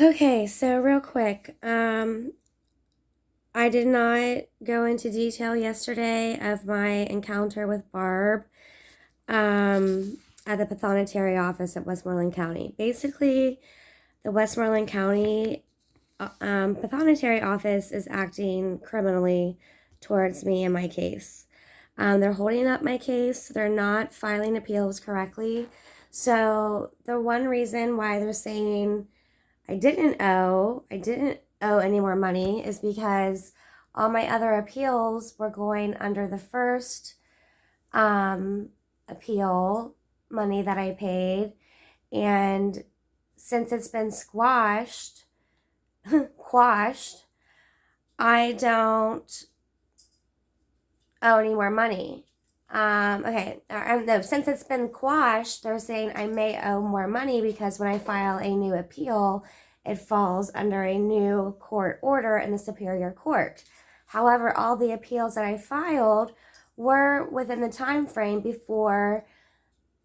Okay, so real quick, I did not go into detail yesterday of my encounter with Barb at the Prothonotary Office at Westmoreland County. Basically, the Westmoreland County Prothonotary Office is acting criminally towards me and my case. They're holding up my case. They're not filing appeals correctly. So the one reason why they're saying I didn't owe any more money is because all my other appeals were going under the first appeal money that I paid. And since it's been quashed, I don't owe any more money. No, since it's been quashed, they're saying I may owe more money because when I file a new appeal, it falls under a new court order in the Superior Court. However, all the appeals that I filed were within the time frame before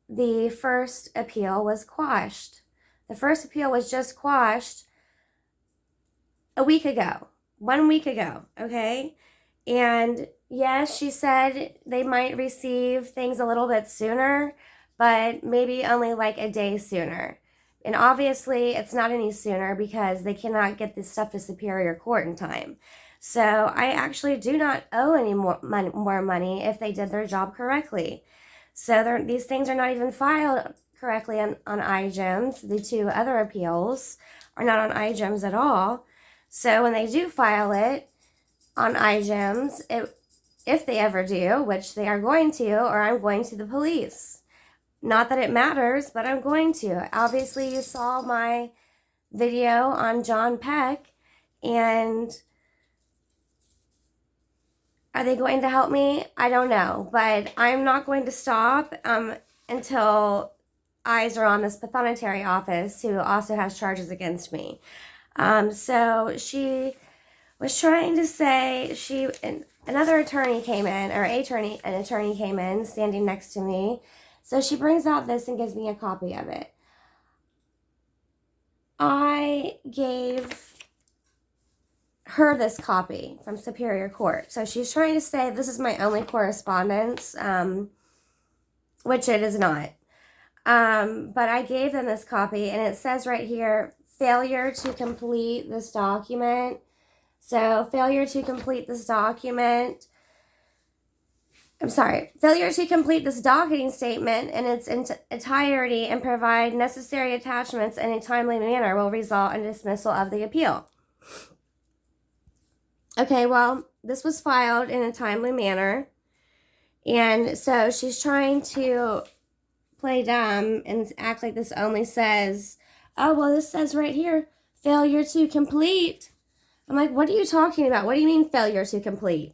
the first appeal was quashed. The first appeal was just quashed a week ago, 1 week ago, okay? And yes, she said they might receive things a little bit sooner, but maybe only like a day sooner. And obviously, it's not any sooner because they cannot get this stuff to Superior Court in time. So I actually do not owe any more money if they did their job correctly. So these things are not even filed correctly on iGEMS. The two other appeals are not on iGEMS at all. So when they do file it on iGEMS, if they ever do, which they are going to, or I'm going to the police. Not that it matters, but I'm going to. Obviously, you saw my video on John Peck, and are they going to help me? I don't know, but I'm not going to stop until eyes are on this Prothonotary Office, who also has charges against me. So she was trying to say another attorney came in, or an attorney came in standing next to me. So she brings out this and gives me a copy of it. I gave her this copy from Superior Court. So she's trying to say this is my only correspondence, which it is not. But I gave them this copy, and it says right here, failure to complete this document. So failure to complete this docketing statement in its entirety and provide necessary attachments in a timely manner will result in dismissal of the appeal. Okay, well, this was filed in a timely manner. And so she's trying to play dumb and act like this only says, oh, well, this says right here, failure to complete. I'm like, what are you talking about? What do you mean failure to complete?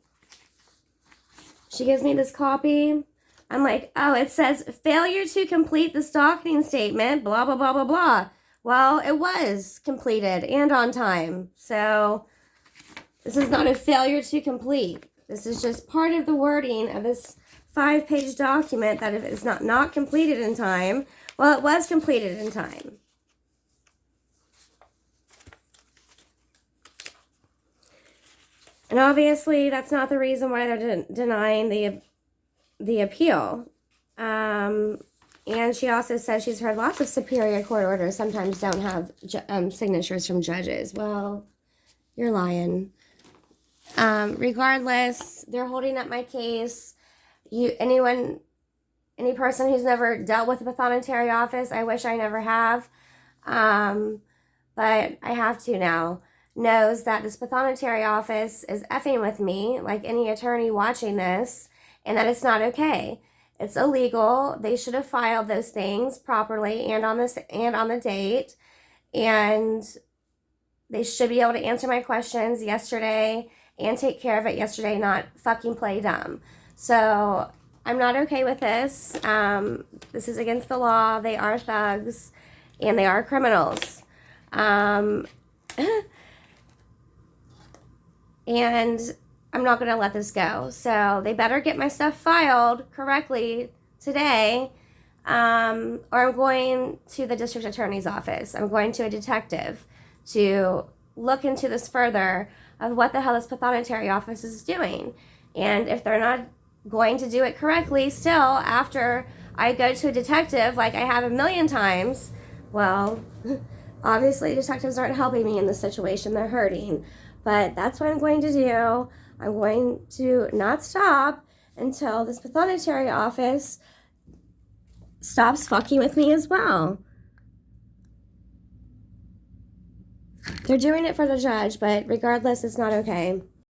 She gives me this copy. I'm like, oh, it says failure to complete this docketing statement, blah, blah, blah, blah, blah. Well, it was completed and on time. So this is not a failure to complete. This is just part of the wording of this 5-page document that if it's not completed in time, well, it was completed in time. And obviously, that's not the reason why they're denying the appeal. And she also says she's heard lots of Superior Court orders sometimes don't have signatures from judges. Well, you're lying. Regardless, they're holding up my case. Any person who's never dealt with the Prothonotary Office, I wish I never have, but I have to now, knows that this Prothonotary Office is effing with me, like any attorney watching this, and that it's not okay. It's illegal. They should have filed those things properly and on the date, and they should be able to answer my questions yesterday and take care of it yesterday, not fucking play dumb. So I'm not okay with this. This is against the law. They are thugs, and they are criminals. And I'm not going to let this go. So they better get my stuff filed correctly today, or I'm going to the district attorney's office. I'm going to a detective to look into this further of what the hell this Prothonotary Office is doing. And if they're not going to do it correctly still after I go to a detective like I have a million times, well, obviously detectives aren't helping me in this situation. They're hurting. But that's what I'm going to do. I'm going to not stop until this Prothonotary Office stops fucking with me as well. They're doing it for the judge, but regardless, it's not okay.